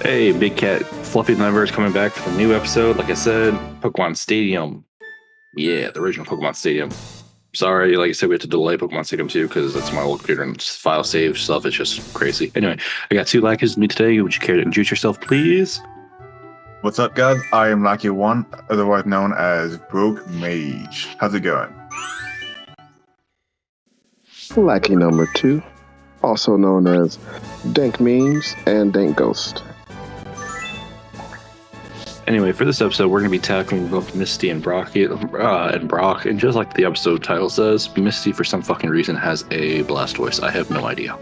Hey, Big Cat Fluffy Never is coming back for the new episode. Like I said, Pokemon Stadium. Yeah, the original Pokemon Stadium. Sorry, like I said, we had to delay Pokemon Stadium 2 because that's my old computer and file save stuff. It's just crazy. Anyway, I got two Lackeys with me today. Would you care to introduce yourself, please? What's up, guys? I am Lackey1, otherwise known as BrokeMage. How's it going? Lackey number 2, also known as Dank Memes and Dank Ghost. Anyway, for this episode, we're going to be tackling both Misty and Brock. And just like the episode title says, Misty, for some fucking reason, has a Blastoise. I have no idea.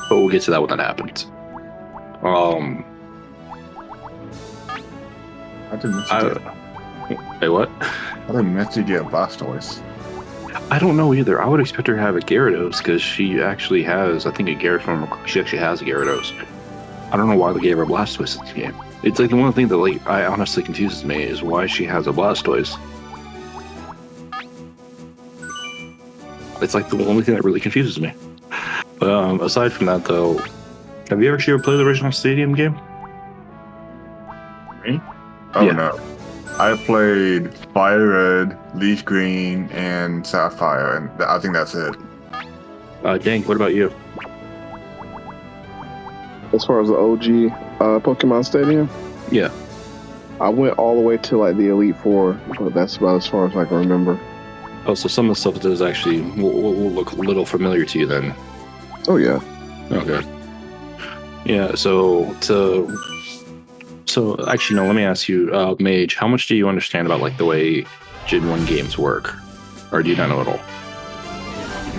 But we'll get to that when that happens. I didn't Wait, what? I didn't Misty get Blastoise. I don't know either. I would expect her to have a Gyarados because she actually has, I think, a Gyarados. She actually has a Gyarados. I don't know why they gave her a Blastoise in this game. It's like the one thing that I honestly confuses me is why she has a Blastoise. It's like the only thing that really confuses me. But aside from that, though, have you ever played the original Stadium game? Me? Oh, Yeah. no. I played Fire Red, Leaf Green, and Sapphire, and I think that's it. Dank, what about you? As far as the OG Pokemon Stadium, Yeah. I went all the way to like the Elite Four, but that's about as far as I can remember. Oh, so some of the stuff that is actually will look a little familiar to you then. Oh yeah. Okay. Yeah, so actually, no, let me ask you, Mage, how much do you understand about like the way Gen 1 games work? Or do you not know at all?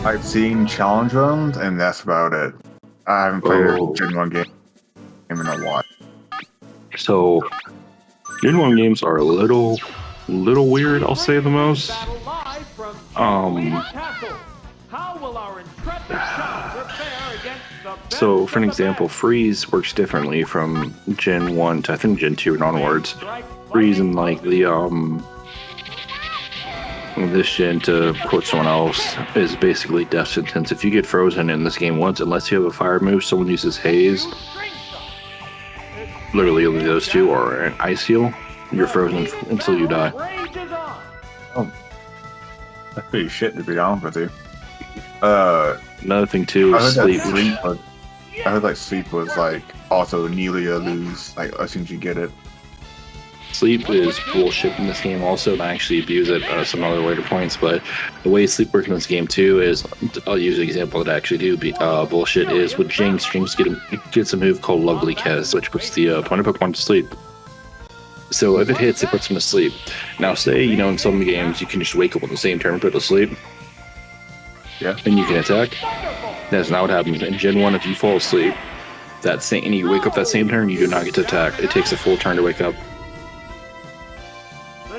I've seen challenge runs, and that's about it. I haven't played Oh. a Gen 1 game in a while. So, Gen 1 games are a little weird, I'll say the most. So, for an example, Freeze works differently from Gen 1 to I think Gen 2 and onwards. Freeze in like the this gen, to quote someone else, is basically death sentence. If you get frozen in this game once, unless you have a fire move, someone uses haze, literally only those two, or an ice heal, you're frozen until you die. Oh. That's pretty shit, to be honest with you. Another thing too I is heard sleep. that sleep was, I heard like sleep was like also nearly a lose, like as soon as you get it. Sleep is bullshit in this game also, and I actually abuse it some other later points, but the way sleep works in this game too is, I'll use an example that I actually do bullshit, is with Jinx gets a move called Lovely Kiss, which puts the opponent Pokemon to sleep. So if it hits, it puts them to sleep. Now say, in some games you can just wake up on the same turn and put to sleep. Yeah. And you can attack. That's not what happens. In Gen 1, if you fall asleep, and you wake up that same turn, you do not get to attack. It takes a full turn to wake up.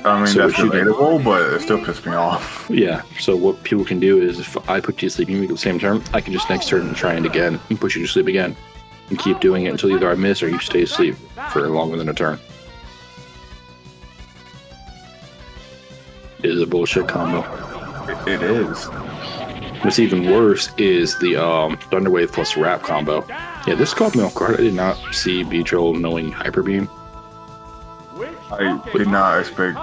I mean, So that's what you do- debatable, but it still pissed me off. Yeah, so what people can do is, if I put you to sleep and you wake up the same turn, I can just next turn try it again and put you to sleep again. And keep doing it until either I miss or you stay asleep for longer than a turn. It is a bullshit combo. It is. What's even worse is the Thunder Wave plus Wrap combo. Yeah, this caught me off guard. I did not see Beetroll knowing Hyper Beam. I did not expect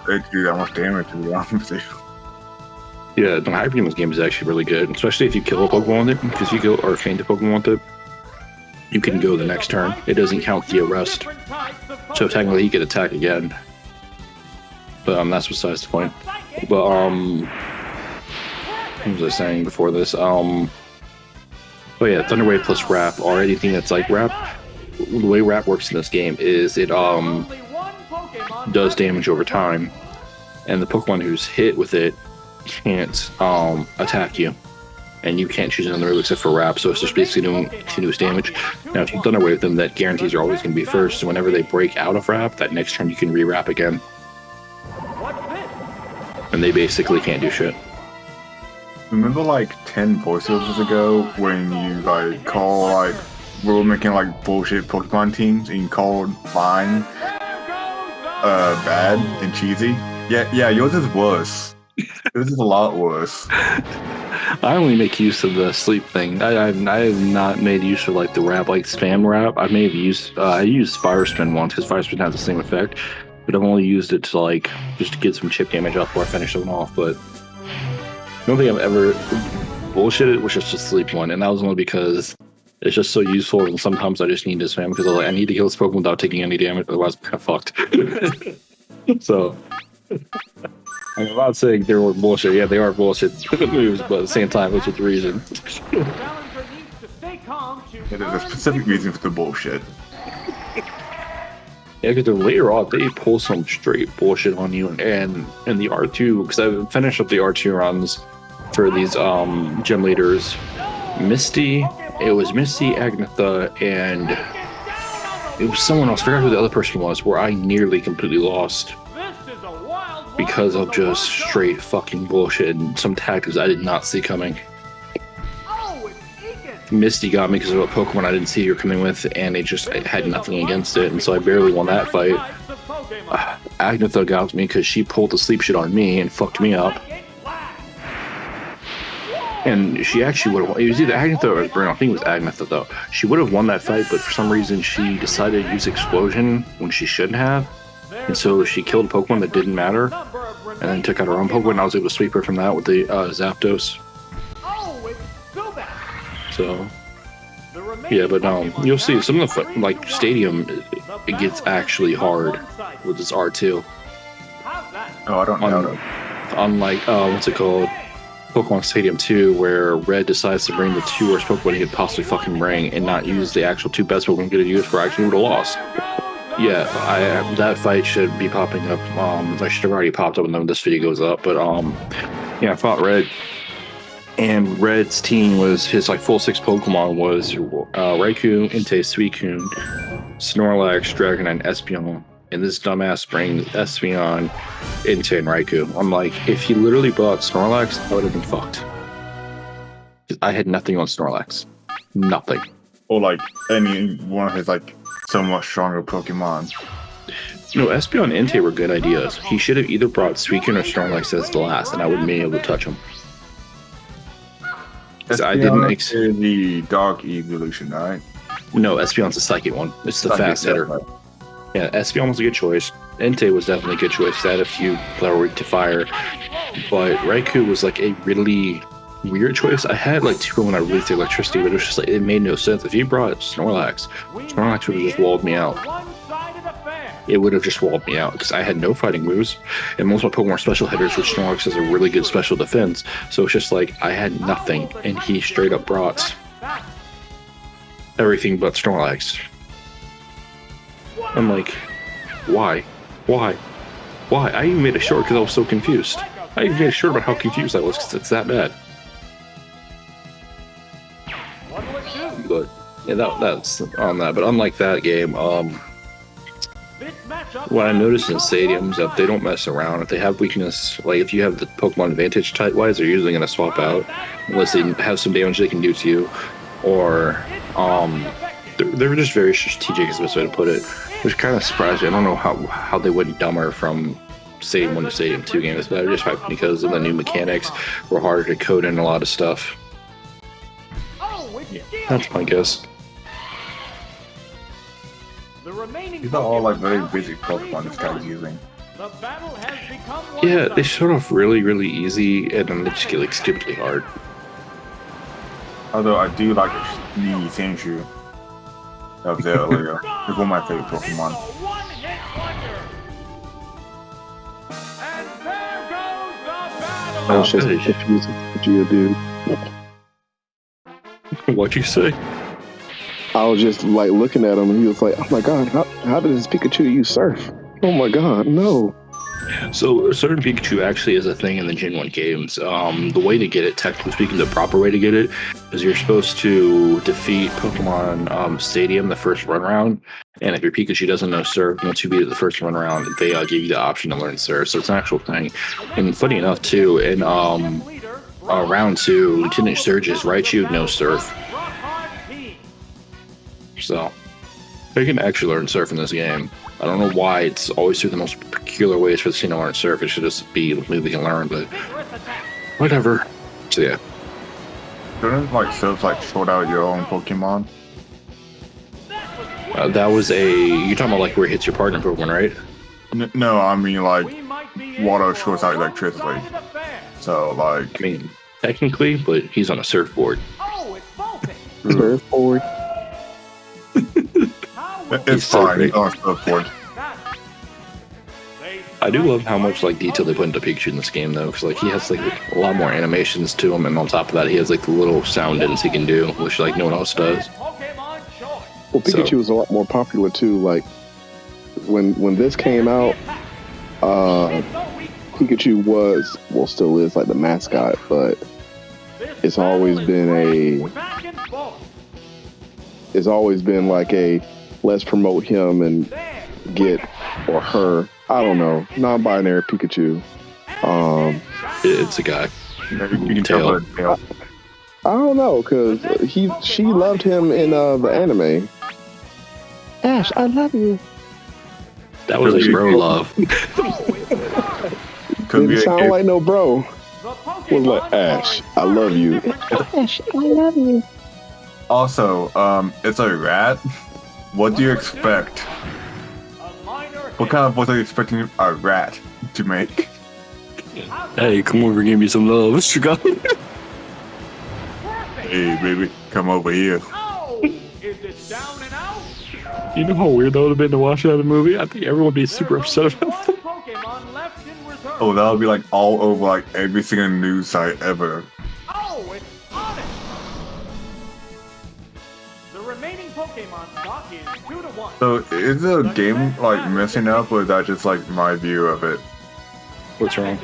it to do that much damage, to be honest with you. Yeah, the Hyper Beam in this game is actually really good, especially if you kill a Pokemon with it, because you kill or faint a Pokemon with it. You can go the next turn. It doesn't count the arrest. So technically, he could attack again. But that's besides the point. But what was I saying before this? Oh yeah, Thunder Wave plus Wrap, or anything that's like Wrap. The way Wrap works in this game is it does damage over time, and the Pokemon who's hit with it can't attack you, and you can't choose another move except for Wrap. So it's just basically doing continuous damage. Now, if you Thunder Wave them, that guarantees you're always going to be first. So whenever they break out of Wrap, that next turn you can re-Wrap again. And they basically can't do shit. Remember like 10 voiceovers ago when you like call like, we were making like bullshit Pokemon teams and you called mine bad and cheesy? Yeah, yours is worse. Yours is a lot worse. I only make use of the sleep thing. I have not made use of like the wrap, like spam wrap. I may have used I used fire spin once because fire spin has the same effect, but I've only used it to like just to get some chip damage off before I finish them off. But I don't think I've ever bullshitted was just a sleep one, and that was only because it's just so useful. And sometimes I just need to spam because I need to kill this Pokemon without taking any damage, otherwise I'm kind of fucked. So. I'm not saying they were bullshit. Yeah, they are bullshit moves, but at the same time, it's with reason. There's a specific reason for the bullshit. Yeah, because later on, they pull some straight bullshit on you, and the R2, because I finished up the R2 runs for these gym leaders. Misty, it was Misty, Agnetha, and it was someone else. I forgot who the other person was, where I nearly completely lost. Because of just straight fucking bullshit and some tactics I did not see coming. Misty got me because of a Pokemon I didn't see her coming with, and it just had nothing against it, and so I barely won that fight. Agnetha got me because she pulled the sleep shit on me and fucked me up. And she actually would have won. It was either Agnetha or Bruno. I think it was Agnetha though. She would have won that fight, but for some reason she decided to use Explosion when she shouldn't have. And so she killed a Pokemon that didn't matter, and then took out her own Pokemon, and I was able to sweep her from that with the Zapdos. So, yeah, but you'll see some of the, like, Stadium, it gets actually hard with this R2. Oh, I don't know. Unlike, what's it called? Pokemon Stadium 2, where Red decides to bring the two worst Pokemon he could possibly fucking bring, and not use the actual two best Pokemon he could use, for actually would have lost. Yeah, that fight should be popping up. I should have already popped up when this video goes up, but yeah, I fought Red, and Red's team was his like full 6 Pokemon was Raikou, Entei, Suicune, Snorlax, Dragonite, and Espeon, and this dumbass brings Espeon, Entei, and Raikou. I'm like, if he literally brought Snorlax, I would have been fucked. I had nothing on Snorlax, nothing. Or like any one of his like somewhat stronger Pokemon. No, Espeon and Entei were good ideas. He should have either brought Suicune or Snorlax as the last, and I wouldn't be able to touch him. I didn't the Dark Evolution, right? No, Espeon's the second one. It's the fast hitter. Yeah, Espeon was a good choice. Entei was definitely a good choice. That had a few flower to fire, but Raikou was like a really weird choice. I had like 2 when I released the electricity, but it was just like, it made no sense. If you brought Snorlax would have just walled me out. It would have just walled me out because I had no fighting moves, and most of my Pokemon are special hitters, which Snorlax has a really good special defense. So it's just like I had nothing, and he straight up brought everything but Snorlax. I'm like, why? I even made a short because I was so confused. I even made a short about how confused I was because it's that bad. But yeah, that's on that. But unlike that game, what I noticed in stadiums that they don't mess around. If they have weakness, like if you have the Pokemon advantage type wise, they're usually going to swap out unless they have some damage they can do to you, or they're just very strategic is the best way to put it, which kind of surprised me. I don't know how they went dumber from Stadium 1 to Stadium 2 games, but I just hyped because of the new mechanics were harder to code in a lot of stuff. Yeah, that's my guess. These are all like very basic Pokemon this guy's using. Yeah, they start off really, really easy, and then they just get like stupidly hard. Although I do like the Senshu that was there earlier. It's one of my favorite Pokemon. I was just confusing what you do. What'd you say? I was just like looking at him, and he was like, "Oh my god, how did this Pikachu use Surf? Oh my god, no!" So certain Pikachu actually is a thing in the Gen 1 games. The way to get it, technically speaking, the proper way to get it is you're supposed to defeat Pokemon Stadium the first run round, and if your Pikachu doesn't know Surf, once you beat it the first run round, they give you the option to learn Surf. So it's an actual thing. And funny enough, too, in round 2, Lieutenant Surge's Raichu knows Surf. So you can actually learn Surf in this game. I don't know why it's always through the most peculiar ways for the team to learn Surf. It should just be a move we can learn, but whatever. So yeah. Shouldn't like Surf like sort out your own Pokemon? That was you talking about like where it hits your partner Pokemon, right? No, I mean like water shorts out electricity. So like, I mean, technically, but he's on a surfboard. Surfboard. it's fine. He's on a surfboard. I do love how much like detail they put into Pikachu in this game, though, because like he has like a lot more animations to him, and on top of that, he has like the little sound ins he can do, which like no one else does. Well, Pikachu was a lot more popular too. Like when this came out, Pikachu was, well, still is like the mascot, but it's always been like a let's promote him and get, or her, I don't know, non-binary Pikachu. It's a guy. You can tell her tail. I don't know, cause she loved him in the anime. Ash, I love you. That was a bro love. Didn't sound like no bro. Was like, Ash, I love you. Ash, I love you. Also, it's a rat. What do you expect? What kind of voice are you expecting a rat to make? Hey, come over and give me some love. What's your gun? Hey, baby, come over here. You know how weird that would have been to watch that in the movie? I think everyone would be super upset about that. Oh, that would be like all over like every single news site ever. Oh, it's on it! The remaining Pokemon stock is 2-1. So is the game like messing up, or is that just like my view of it? What's wrong?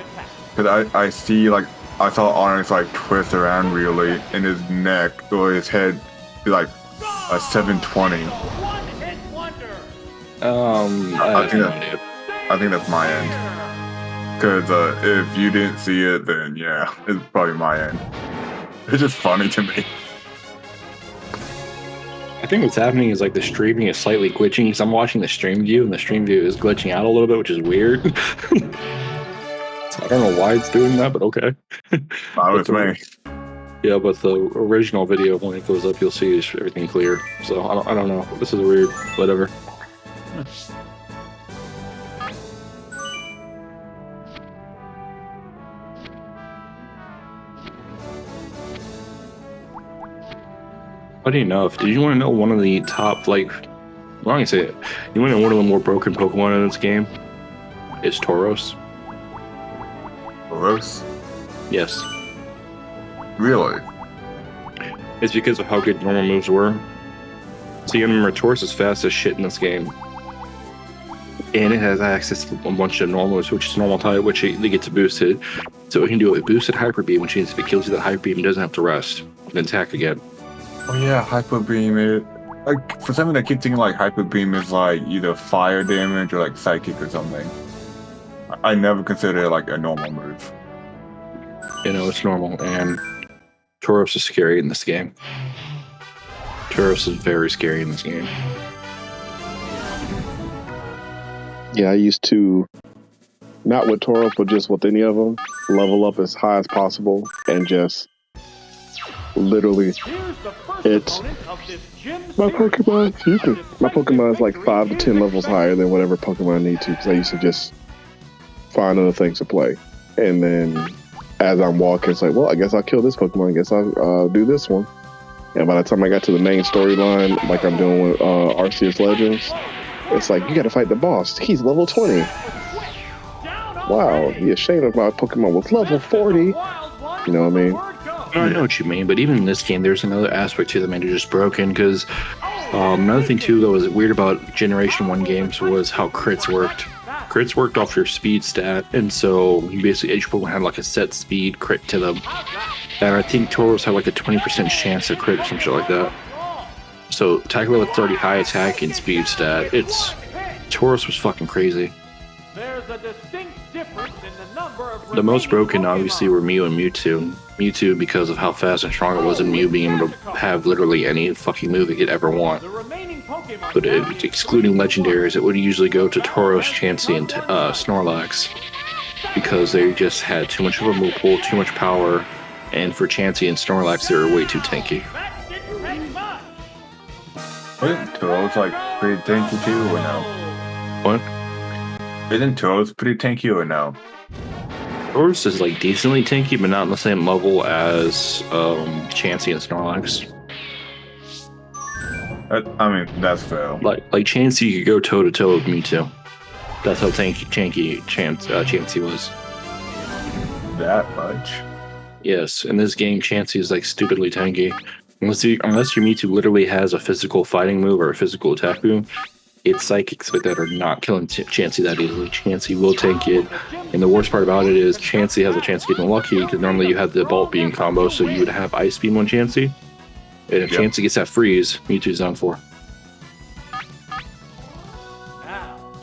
Because I see like, I saw Onyx like twist around really, and his neck or his head be like a 720. One-hit wonder! I think that's my end. Because if you didn't see it, then yeah, it's probably my end. It's just funny to me. I think what's happening is like the streaming is slightly glitching because I'm watching the stream view and the stream view is glitching out a little bit, which is weird. So I don't know why it's doing that, but okay. That was me. Yeah, but the original video, when it goes up, you'll see everything clear. So I don't know. This is weird. Whatever. Funny enough, did you want to know one of the top, like, well, I can say it. You want to know one of the more broken Pokemon in this game? It's Tauros. Gross. Yes. Really? It's because of how good normal moves were. So you remember Tauros is fast as shit in this game. And it has access to a bunch of normal moves, which is normal type, which it gets boosted. So it can do a boosted Hyper Beam, which means if it kills you that Hyper Beam, it doesn't have to rest and attack again. Oh yeah, Hyper Beam. Like for some reason, I keep thinking like Hyper Beam is like either fire damage or like psychic or something. I never consider it like a normal move. You know, it's normal, and Tauros is scary in this game. Tauros is very scary in this game. Yeah, I used to, not with Tauros, but just with any of them, level up as high as possible and just literally, it's my Pokemon. Excuse me, my Pokemon is like 5 to 10 levels higher than whatever Pokemon I need to, because I used to just find other things to play, and then as I'm walking, it's like, well, I guess I'll kill this Pokemon. I guess I'll do this one. And by the time I got to the main storyline, like I'm doing with Arceus Legends, it's like, you got to fight the boss. He's level 20. Wow, be ashamed if my Pokemon was level 40. You know what I mean? I know what you mean, but even in this game, there's another aspect to the man just broken, because another thing too that was weird about Generation 1 games was how crits worked. Crits worked off your speed stat, and so you basically each Pokemon had like a set speed crit to them. And I think Tauros had like a 20% chance to crit or some shit like that. So technically with 30 high attack and speed stat, Tauros was fucking crazy. There's a distinct difference in the number of The most broken obviously were Mew and Mewtwo. Mewtwo because of how fast and strong it was, and Mew being able to have literally any fucking move it could ever want. But excluding legendaries, it would usually go to Tauros, Chansey, and Snorlax, because they just had too much of a move pool, too much power, And for Chansey and Snorlax, they're way too tanky. That didn't take much. Isn't Toad's like pretty tanky too, or no? What? Isn't Toad's pretty tanky, or no? Horse is like decently tanky, but not on the same level as Chansey and Snorlax. I mean, that's fair. Like Chansey, you could go toe to toe with Mewtwo. That's how tanky Chansey was. That much? Yes, in this game, Chansey is like stupidly tanky. Unless your Mewtwo literally has a physical fighting move or a physical attack move, it's psychics that are not killing Chansey that easily. Chansey will tank it, and the worst part about it is Chansey has a chance of getting lucky because normally you have the Bolt Beam combo, so you would have Ice Beam on Chansey. And if Chansey gets that freeze, Mewtwo's done for.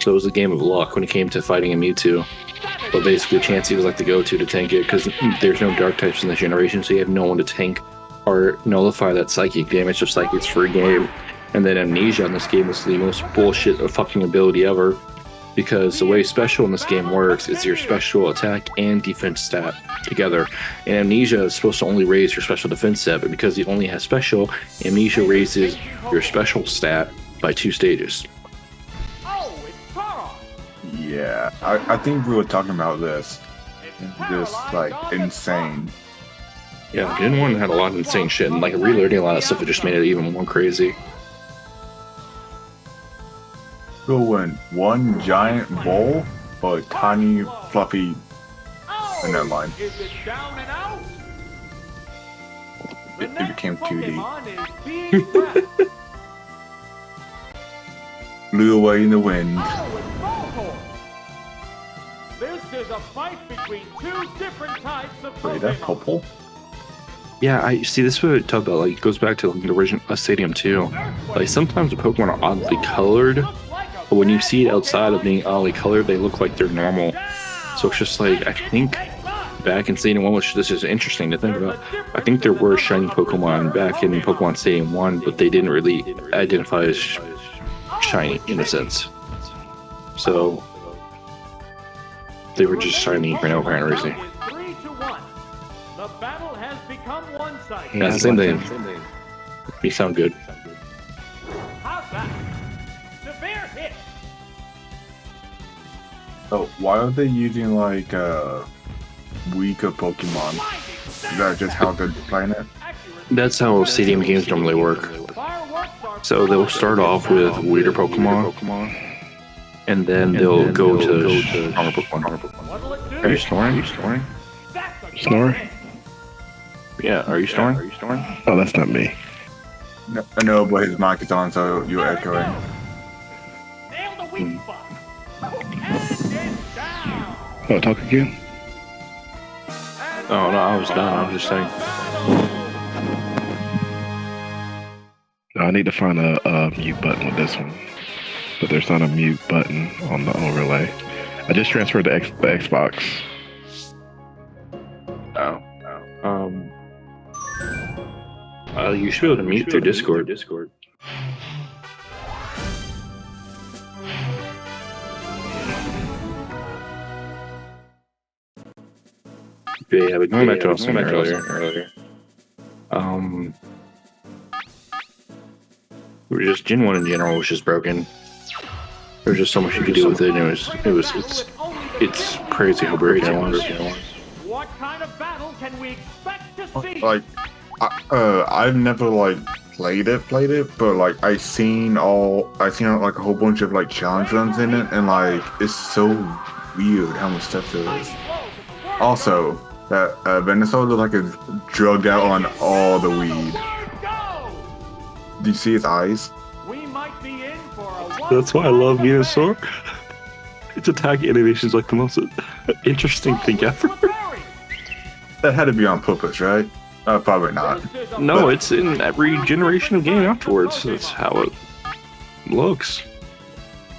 So it was a game of luck when it came to fighting a Mewtwo. But basically, Chansey was like the go-to to tank it because there's no dark types in this generation, so you have no one to tank or nullify that psychic damage, just like it's free game. And then Amnesia in this game is the most bullshit of fucking ability ever, because the way special in this game works is your special attack and defense stat together. And Amnesia is supposed to only raise your special defense stat, but because it only has special, Amnesia raises your special stat by 2 stages. Yeah, I think we were talking about this. Just like insane. Yeah, Gen 1 had a lot of insane shit, and like relearning a lot of stuff, it just made it even more crazy. So when one giant bowl or a tiny fluffy never mind. It became 2D. Blew away in the wind. This is a fight between 2 different types of Wait, that's purple? Yeah, I see. This is what I talk about. Like, it goes back to like, the original Stadium 2. Like, sometimes the Pokemon are oddly colored, but when you see it outside of being oddly colored, they look like they're normal. So it's just like, I think back in Stadium 1, which this is interesting to think about, I think there were shiny Pokemon back in Pokemon Stadium 1, but they didn't really identify as shiny in a sense. So they were just shiny for no apparent reason. The battle has become one-sided. Yeah, same thing. You sound good. How's that? Severe hit. So why are they using like weaker Pokemon? Is that just how they're playing it? That's how Stadium games normally work. So they'll start off with weirder Pokemon, and then they'll go to stronger Pokemon. Are you snoring? Are you snoring? Snoring? Yeah, are you snoring? Oh, that's not me. No, but his mic is on, so you're echoing. Nail the weak spot. And get down. Oh, talk again? Oh, no, I was done. I was just saying. I need to find a mute button with this one. But there's not a mute button on the overlay. I just transferred the Xbox. You should be able to mute through Discord. Yeah, but going back to what I was saying earlier. We were just Gen 1 in general was just broken. There was just so much you could do with it, and it's crazy how broken it was. What kind of battle can we expect to see? Like, I've never like played it, but like I've seen like a whole bunch of like challenge runs in it, and like it's so weird how much stuff there is. Also, that Venusaur looks like it's drugged out on all the weed. Do you see his eyes? We might be in for a That's why I love Venusaur. Its attack animation is like the most interesting thing ever. That had to be on purpose, right? Probably not. No, it's in every generation of game afterwards. That's how it looks.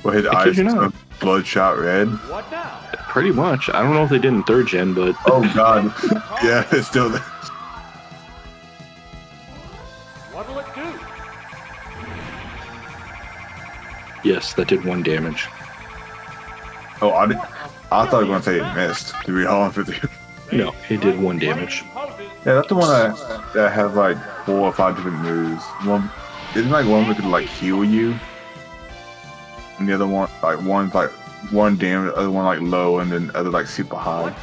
Well, his eyes are bloodshot red. What now? Pretty much. I don't know if they did in 3rd gen, but Oh god. Yeah, it's still there. What'll it do? yes, that did 1 damage. Oh, I thought you were gonna say it missed. To be honest with you. No, it did 1 damage. Poses Yeah, that's the one that has like 4 or 5 different moves. One isn't like one that could like heal you, and the other one like one's like one damage, the other one like low, and then the other like super high.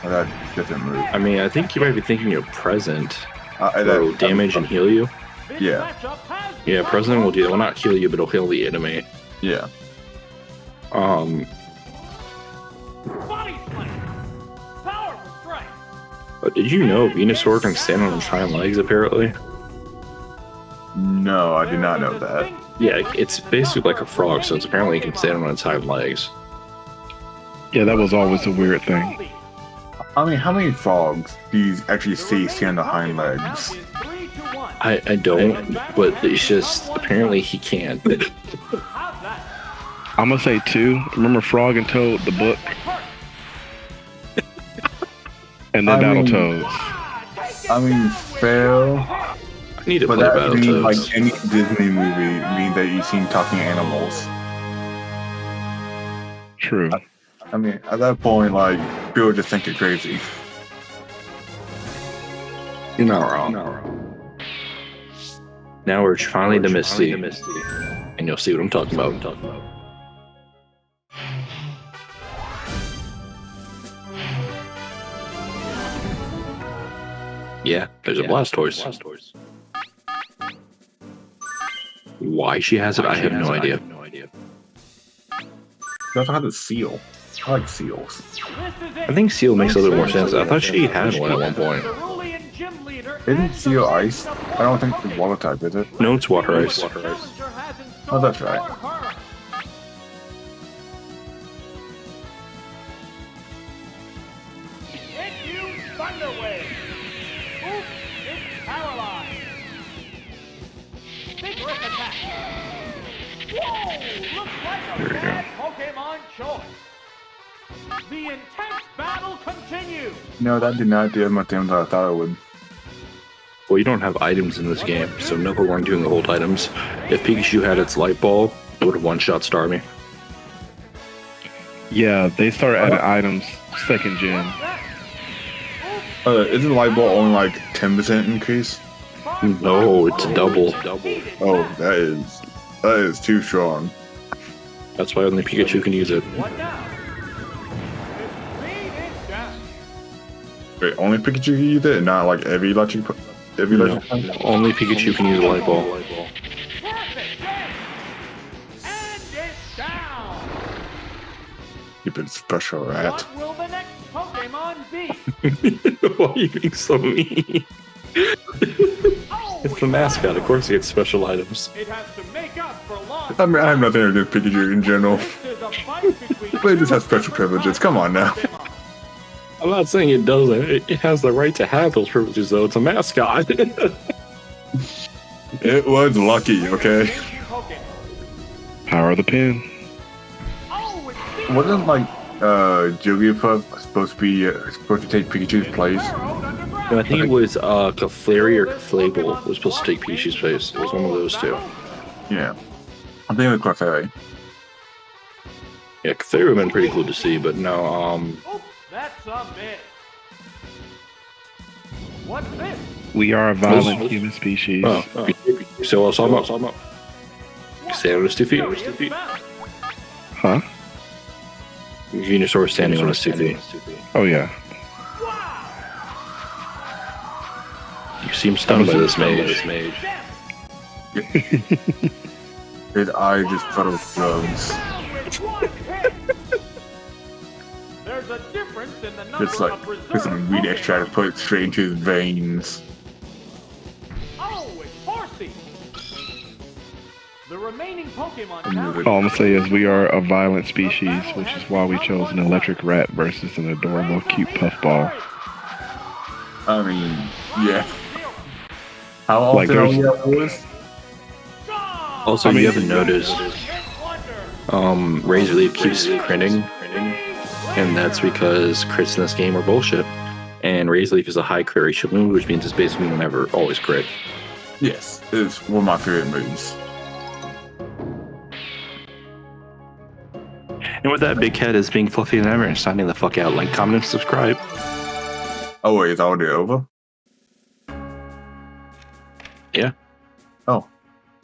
Or that different move. I mean, I think you might be thinking of Present. That Will damage and heal you. Yeah. Yeah, Present will do. Will not heal you, but it'll heal the enemy. Yeah. Body slam. Powerful strike. But did you know Venusaur can stand on its hind legs? Apparently. No, I did not know that. Yeah, it's basically like a frog, so it's apparently it can stand on its hind legs. Yeah, that was always a weird thing. I mean, how many frogs do you actually see stand on hind legs? I don't, but it's just apparently he can. I'm gonna say 2. Remember Frog and Toad, the book? And then Battletoads. I mean, fair. I need to But play that means like Battletoads. any Disney movie means that you've seen talking animals. True. I mean, at that point, like, people just think you're crazy. You're not wrong. Now we're finally to Misty, and you'll see what I'm talking about. Yeah, there's a Blastoise. Why she has it, I have no idea. She also has a seal. I like seals. I think Seal makes a little more sense. I thought she had one at one point. Isn't seal ice? I don't think it's water type, is it? No, it's water ice. Oh, that's right. There we go. Pokemon choice. The intense battle continues. No, that did not do as much damage as I thought it would. Well, you don't have items in this game, so no one doing the hold items. If Pikachu had its light ball, it would have one-shot Starmie. Yeah, they started adding items 2nd gen. Isn't Light Ball only like 10% increase? No, it's double. Oh, that is too strong. That's why only Pikachu can use it. What now? Speed is down. Wait, only Pikachu can use it, and not like every electric. No, only Pikachu can use a light ball. Perfect game. And it's down. Stupid special rat. What will the next Pokemon be? Why are you being so mean? Oh, It's the mascot. Of course, he gets special items. it has to make up for lost. I mean, I have nothing against Pikachu in general. This is a fight between But it just has special privileges. Come on now. Pokemon. I'm not saying it doesn't. It has the right to have those privileges, though. It's a mascot. It was lucky, okay? Pokemon. Power of the pen. Oh, it's Wasn't like Jigglypuff supposed to take Pikachu's place? No, I think it was Clefairy or Clefable was supposed to take Pikachu's place. It was one of those two. Yeah, I'm thinking of Clefairy. Yeah, Clefairy would have been pretty cool to see, but no. Oops, that's a miss. What's this? We are a violent human species. So what's all about? Stand on his 2 feet. Curious mouse. Huh? Venusaur standing on his 2 feet. Oh, yeah. Wow. You seem stunned by this mage. His eye just filled with drugs. Down with one hit. There's a difference in the number It's like of put reserve some weed extract to put it straight into his veins. Oh, it's Horsey. The remaining Pokemon I'm now. moving. All I'm gonna say is we are a violent species, which is why we chose an electric rat versus an adorable, cute puffball. I mean, yeah. How Like, often are there's- we at wars? Also, I mean- you haven't noticed, Razor Leaf keeps critting, and that's because crits in this game are bullshit. And Razor Leaf is a high crit ratio move, which means it's basically never always crit. Yes, it's one of my favorite moves. And with that, Big Cat is being fluffy and ever and signing the fuck out. Like, comment, and subscribe. Oh wait, it's already over? Yeah. Oh.